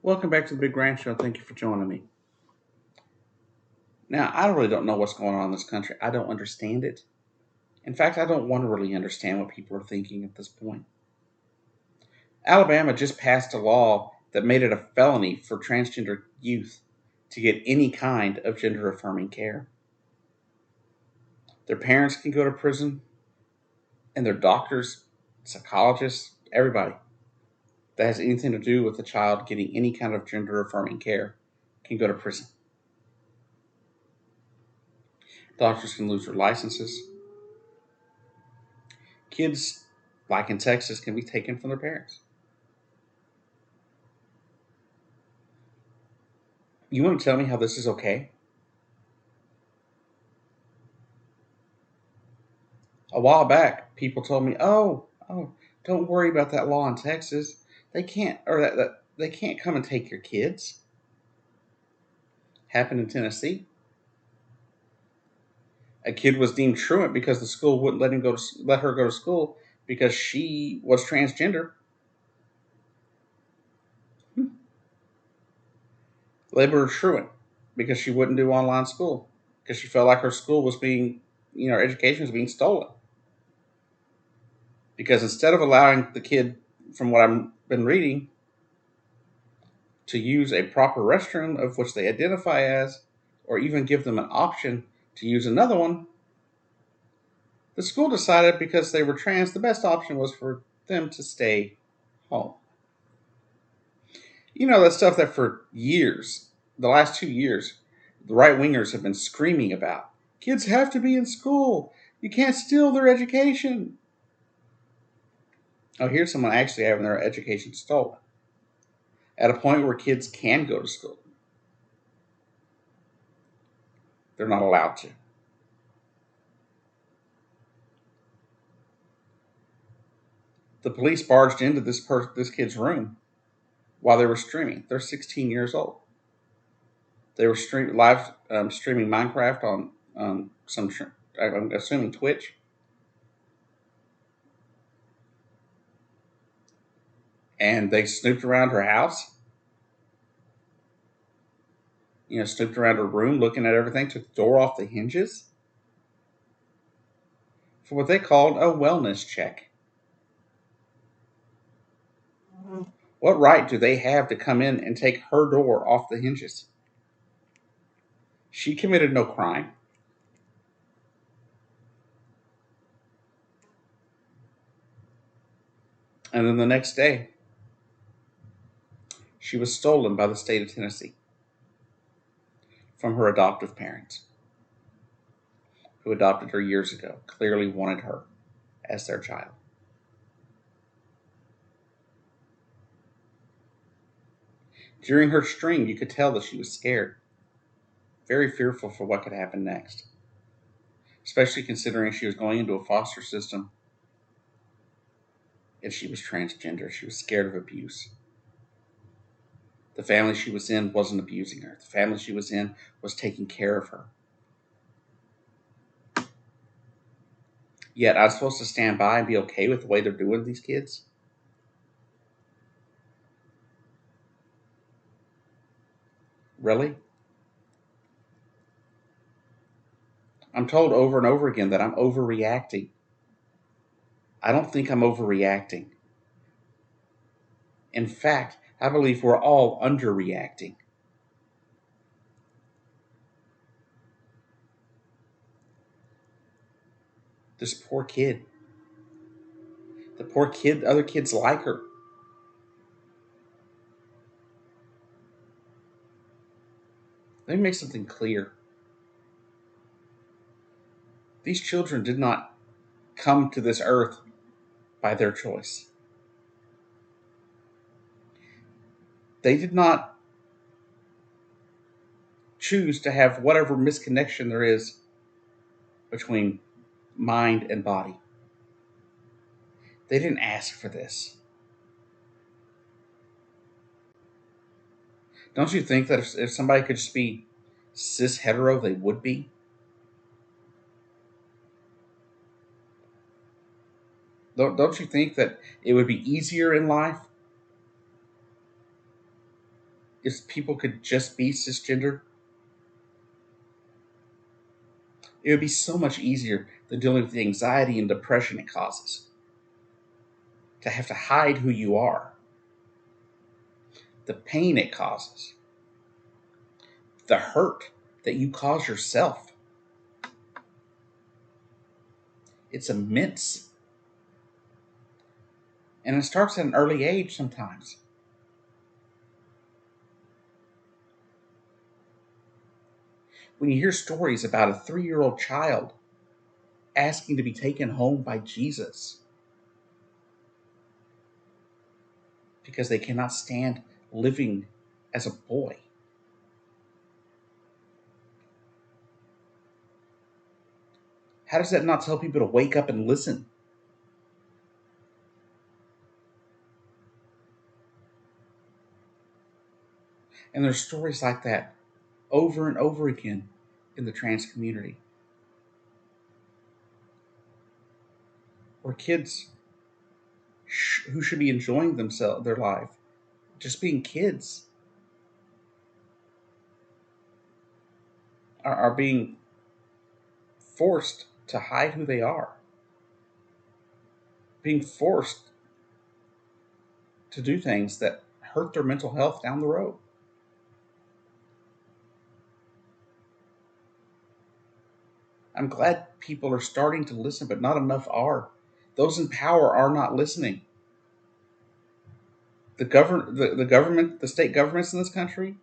Welcome back to the Big Grand Show. Thank you for joining me. Now, I really don't know what's going on in this country. I don't understand it. In fact, I don't want to really understand what people are thinking at this point. Alabama just passed a law that made it a felony for transgender youth to get any kind of gender affirming care. Their parents can go to prison, and their doctors, psychologists, everybody that has anything to do with a child getting any kind of gender affirming care can go to prison. Doctors can lose their licenses. Kids, like in Texas, can be taken from their parents. You want to tell me how this is okay? A while back, people told me, "Oh, don't worry about that law in Texas. They can't, or that they can't come and take your kids." Happened in Tennessee. A kid was deemed truant because the school wouldn't let her go to school because she was transgender. Labeled her truant because she wouldn't do online school because she felt like her school was being, her education was being stolen. Because instead of allowing the kid, from what I've been reading, to use a proper restroom of which they identify as, or even give them an option to use another one, the school decided because they were trans, the best option was for them to stay home. You know, that stuff that for years, the last 2 years, the right wingers have been screaming about. Kids have to be in school. You can't steal their education. Oh, here's someone actually having their education stolen at a point where kids can go to school. They're not allowed to. The police barged into this kid's room while they were streaming. They're 16 years old. They were streaming Minecraft on I'm assuming Twitch, and they snooped around her house. Snooped around her room, looking at everything. Took the door off the hinges for what they called a wellness check. What right do they have to come in and take her door off the hinges? She committed no crime. And then the next day, she was stolen by the state of Tennessee from her adoptive parents, who adopted her years ago, clearly wanted her as their child. During her stream, you could tell that she was scared, very fearful for what could happen next, especially considering she was going into a foster system and she was transgender. She was scared of abuse. The family she was in wasn't abusing her. The family she was in was taking care of her. Yet I'm supposed to stand by and be okay with the way they're doing these kids? Really? I'm told over and over again that I'm overreacting. I don't think I'm overreacting. In fact, I believe we're all underreacting. This poor kid. The poor kid, other kids like her. Let me make something clear. These children did not come to this earth by their choice. They did not choose to have whatever misconnection there is between mind and body. They didn't ask for this. Don't you think that if somebody could just be cis hetero, they would be? Don't you think that it would be easier in life? if people could just be cisgender, it would be so much easier than dealing with the anxiety and depression it causes. To have to hide who you are, the pain it causes, the hurt that you cause yourself. It's immense. And it starts at an early age sometimes. When you hear stories about a 3-year-old child asking to be taken home by Jesus because they cannot stand living as a boy. How does that not tell people to wake up and listen? And there's stories like that over and over again in the trans community, where kids who should be enjoying themselves, their life, just being kids, are being forced to hide who they are, being forced to do things that hurt their mental health down the road. I'm glad people are starting to listen, but not enough are. Those in power are not listening. The government, the state governments in this country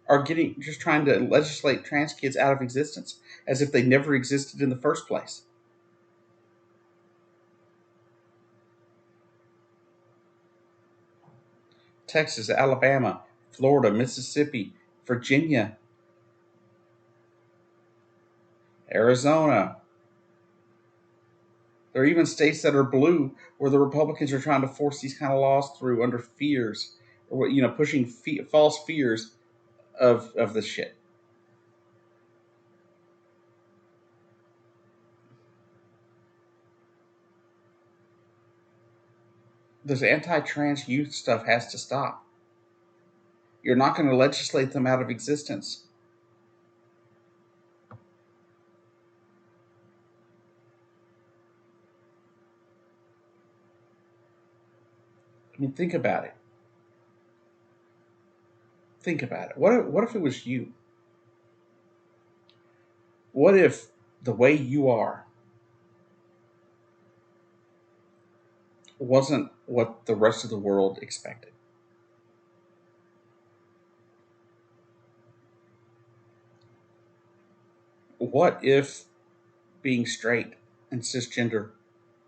are just trying to legislate trans kids out of existence as if they never existed in the first place. Texas, Alabama, Florida, Mississippi, Virginia, Arizona. There are even states that are blue where the Republicans are trying to force these kind of laws through under fears, or pushing false fears of this shit. This anti-trans youth stuff has to stop. You're not going to legislate them out of existence. I mean, think about it. Think about it. What if it was you? What if the way you are wasn't what the rest of the world expected? What if being straight and cisgender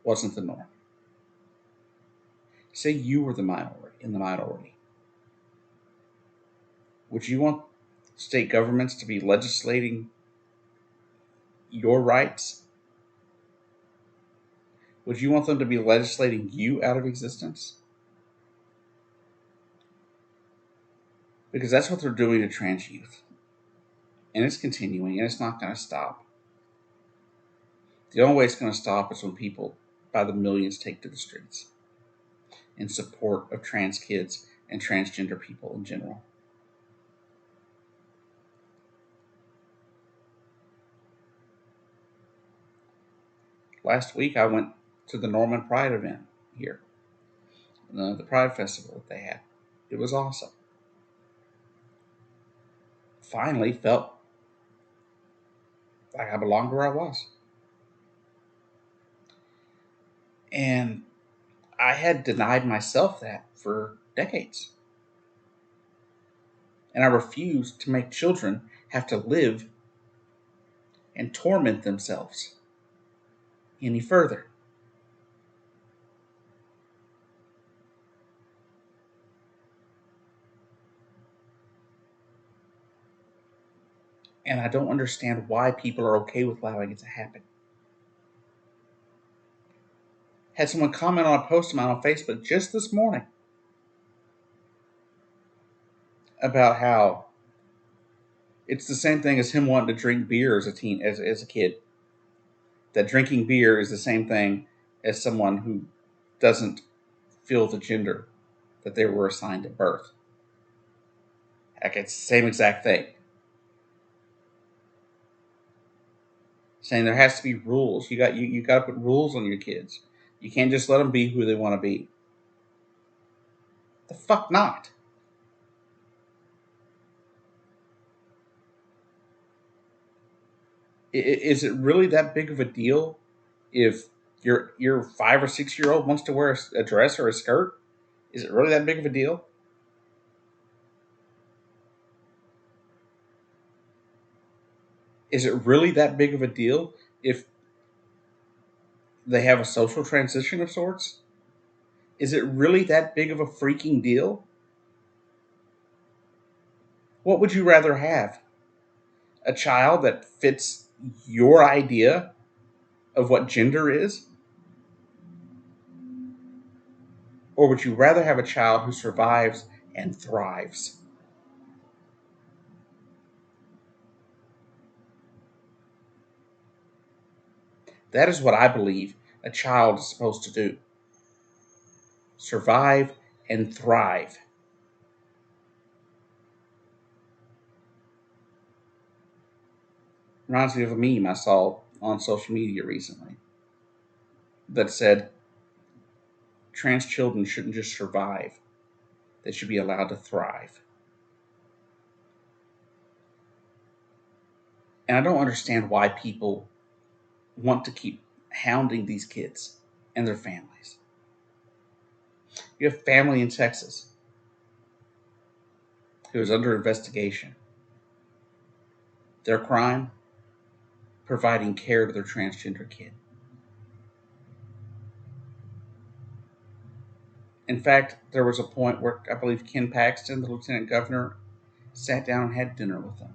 wasn't the norm? Say you were the minority. Would you want state governments to be legislating your rights? Would you want them to be legislating you out of existence? Because that's what they're doing to trans youth. And it's continuing, and it's not going to stop. The only way it's going to stop is when people by the millions take to the streets in support of trans kids and transgender people in general. Last week, I went to the Norman Pride event here, the Pride Festival that they had. It was awesome. Finally felt like I belonged where I was. And I had denied myself that for decades. And I refused to make children have to live and torment themselves any further. And I don't understand why people are okay with allowing it to happen. Had someone comment on a post of mine on Facebook just this morning about how it's the same thing as him wanting to drink beer as a kid. That drinking beer is the same thing as someone who doesn't feel the gender that they were assigned at birth. Like, it's the same exact thing. Saying there has to be rules. You got to put rules on your kids. You can't just let them be who they want to be. The fuck not. Is it really that big of a deal if your 5 or 6 year old wants to wear a dress or a skirt? Is it really that big of a deal? Is it really that big of a deal if they have a social transition of sorts? Is it really that big of a freaking deal? What would you rather have? A child that fits your idea of what gender is? Or would you rather have a child who survives and thrives? That is what I believe a child is supposed to do: survive and thrive. Reminds me of a meme I saw on social media recently that said trans children shouldn't just survive, they should be allowed to thrive. And I don't understand why people want to keep hounding these kids and their families. You have family in Texas who is under investigation. Their crime? Providing care to their transgender kid. In fact, there was a point where I believe Ken Paxton, the lieutenant governor, sat down and had dinner with them.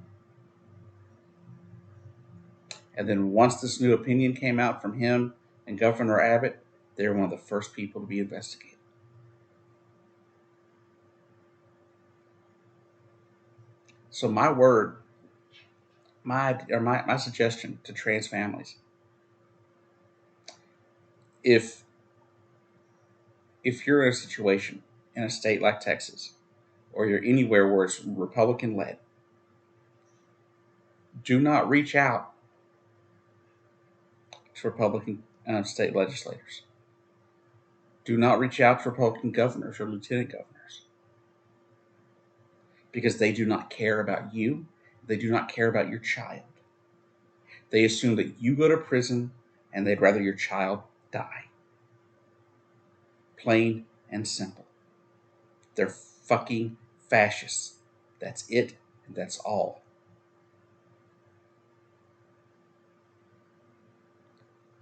And then once this new opinion came out from him and Governor Abbott, they were one of the first people to be investigated. So my word, my suggestion to trans families: if you're in a situation in a state like Texas, or you're anywhere where it's Republican led, do not reach out to Republican state legislators. Do not reach out to Republican governors or lieutenant governors, because they do not care about you. They do not care about your child. They assume that you go to prison and they'd rather your child die. Plain and simple. They're fucking fascists. That's it, and that's all.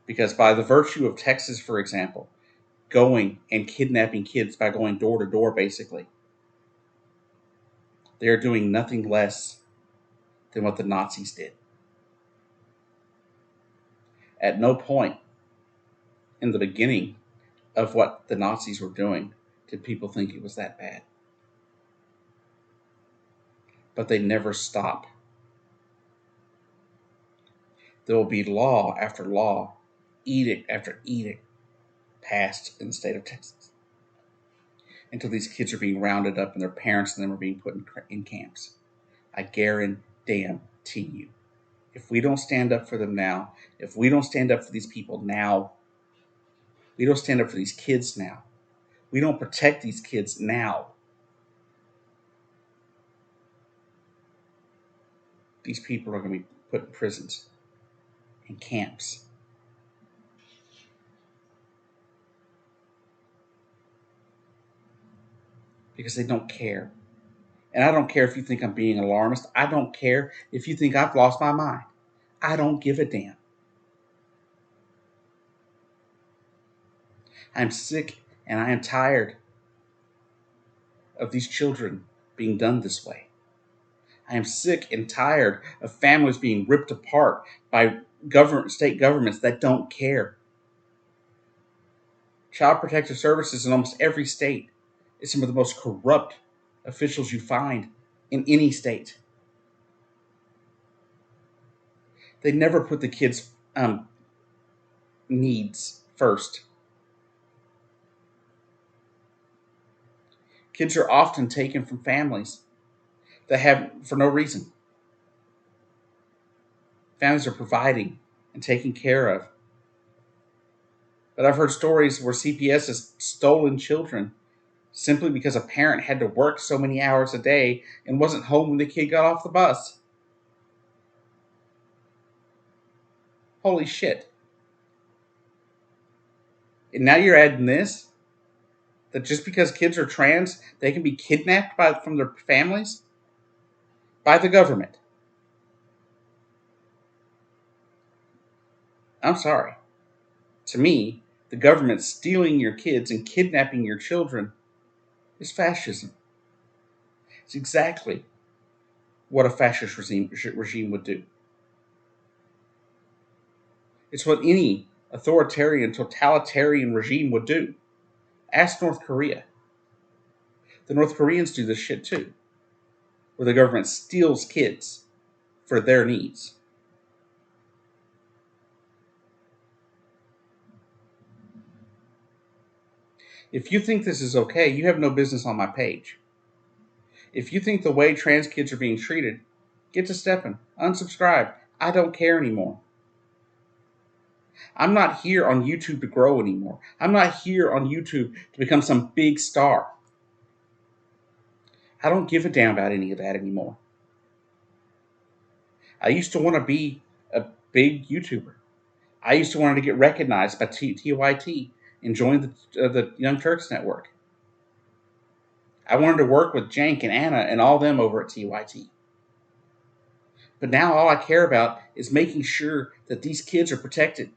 Because by the virtue of Texas, for example, going and kidnapping kids by going door to door, basically, they are doing nothing less than what the Nazis did. At no point in the beginning of what the Nazis were doing did people think it was that bad. But they never stop. There will be law after law, edict after edict passed in the state of Texas until these kids are being rounded up and their parents and them are being put in camps. I guarantee you, if we don't stand up for them now, if we don't stand up for these people now, we don't stand up for these kids now, we don't protect these kids now, these people are going to be put in prisons and camps. Because they don't care. And I don't care if you think I'm being alarmist. I don't care if you think I've lost my mind. I don't give a damn. I'm sick and I am tired of these children being done this way. I am sick and tired of families being ripped apart by state governments that don't care. Child Protective Services in almost every state is some of the most corrupt officials you find in any state. They never put the kids' needs first. Kids are often taken from families that have for no reason. Families are providing and taking care of. But I've heard stories where CPS has stolen children simply because a parent had to work so many hours a day and wasn't home when the kid got off the bus. Holy shit. And now you're adding this? That just because kids are trans, they can be kidnapped from their families? By the government. I'm sorry. To me, the government stealing your kids and kidnapping your children is fascism. It's exactly what a fascist regime would do. It's what any authoritarian, totalitarian regime would do. Ask North Korea. The North Koreans do this shit too, where the government steals kids for their needs. If you think this is okay, you have no business on my page. If you think the way trans kids are being treated, get to stepping. Unsubscribe. I don't care anymore. I'm not here on YouTube to grow anymore. I'm not here on YouTube to become some big star. I don't give a damn about any of that anymore. I used to want to be a big YouTuber. I used to want to get recognized by TYT and join the Young Turks Network. I wanted to work with Jank and Anna and all them over at TYT. But now all I care about is making sure that these kids are protected.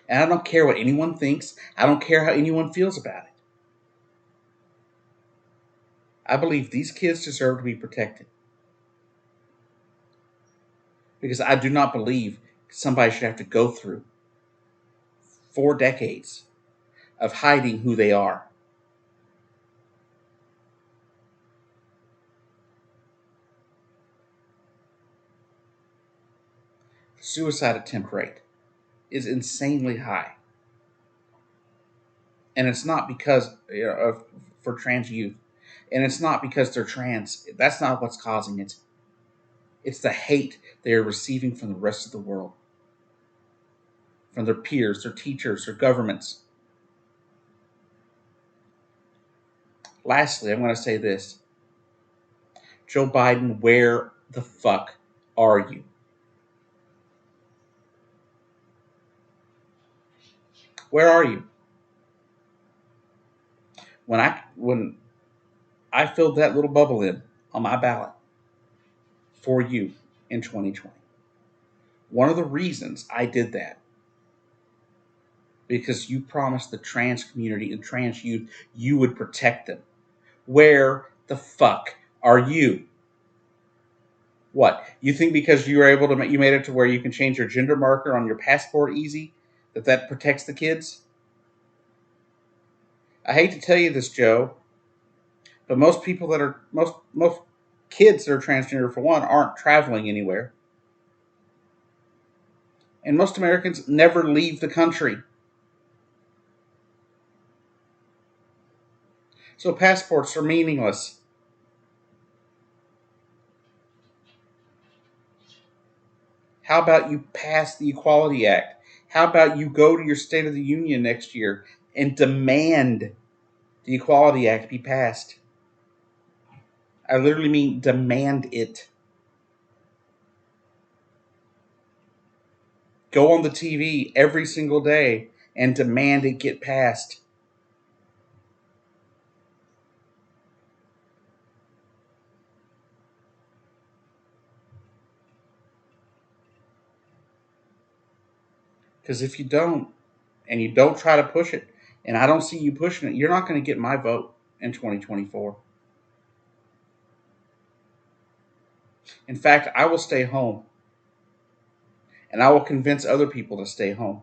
And I don't care what anyone thinks. I don't care how anyone feels about it. I believe these kids deserve to be protected. Because I do not believe somebody should have to go through 4 decades of hiding who they are. The suicide attempt rate is insanely high. And it's not because for trans youth. And it's not because they're trans. That's not what's causing it. It's the hate they are receiving from the rest of the world. From their peers, their teachers, their governments. Lastly, I'm going to say this. Joe Biden, where the fuck are you? Where are you? When I filled that little bubble in on my ballot for you in 2020. One of the reasons I did that, because you promised the trans community and trans youth you would protect them. Where the fuck are you? What? You think because you were able to you made it to where you can change your gender marker on your passport easy, that protects the kids? I hate to tell you this, Joe, but most people that are most kids that are transgender, for one, aren't traveling anywhere. And most Americans never leave the country. So passports are meaningless. How about you pass the Equality Act? How about you go to your State of the Union next year and demand the Equality Act be passed? I literally mean demand it. Go on the TV every single day and demand it get passed. Because if you don't, and you don't try to push it, and I don't see you pushing it, you're not going to get my vote in 2024. In fact, I will stay home. And I will convince other people to stay home.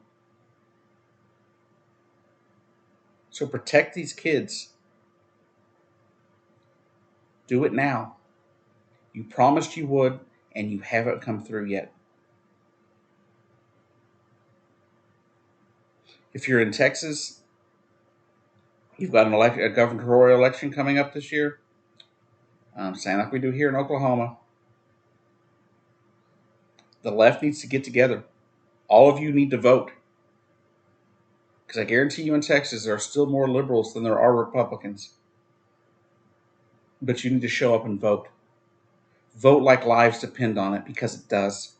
So protect these kids. Do it now. You promised you would, and you haven't come through yet. If you're in Texas, you've got a gubernatorial election coming up this year. Same like we do here in Oklahoma. The left needs to get together. All of you need to vote. Because I guarantee you in Texas, there are still more liberals than there are Republicans. But you need to show up and vote. Vote like lives depend on it, because it does.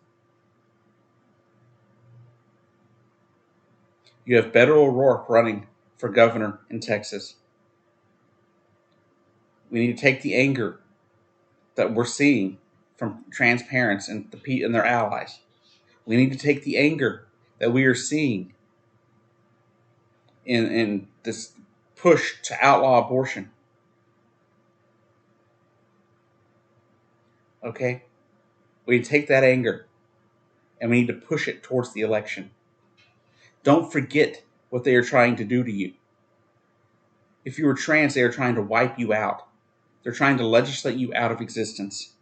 You have Beto O'Rourke running for governor in Texas. We need to take the anger that we're seeing from trans parents and their allies. We need to take the anger that we are seeing in this push to outlaw abortion. Okay? We need to take that anger and we need to push it towards the election. Don't forget what they are trying to do to you. If you were trans, they are trying to wipe you out. They're trying to legislate you out of existence.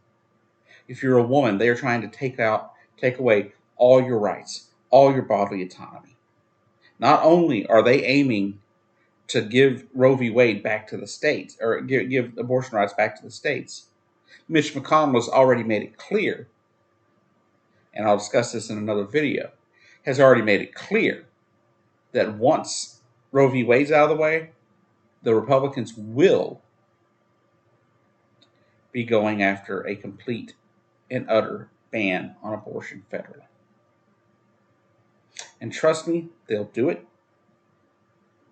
If you're a woman, they are trying to take away all your rights, all your bodily autonomy. Not only are they aiming to give Roe v. Wade back to the states, or give abortion rights back to the states, Mitch McConnell has already made it clear, and I'll discuss this in another video, has already made it clear that once Roe v. Wade's out of the way, the Republicans will be going after a complete and utter ban on abortion federally. And trust me, they'll do it.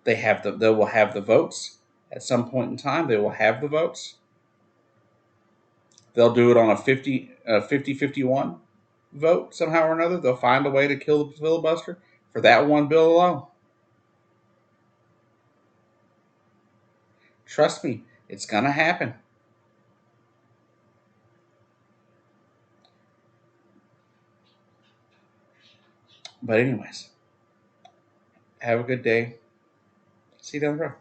They will have the votes. At some point in time, they will have the votes. They'll do it on a 50-51 vote somehow or another. They'll find a way to kill the filibuster for that one bill alone. Trust me, it's going to happen. But anyways, have a good day. See you down the road.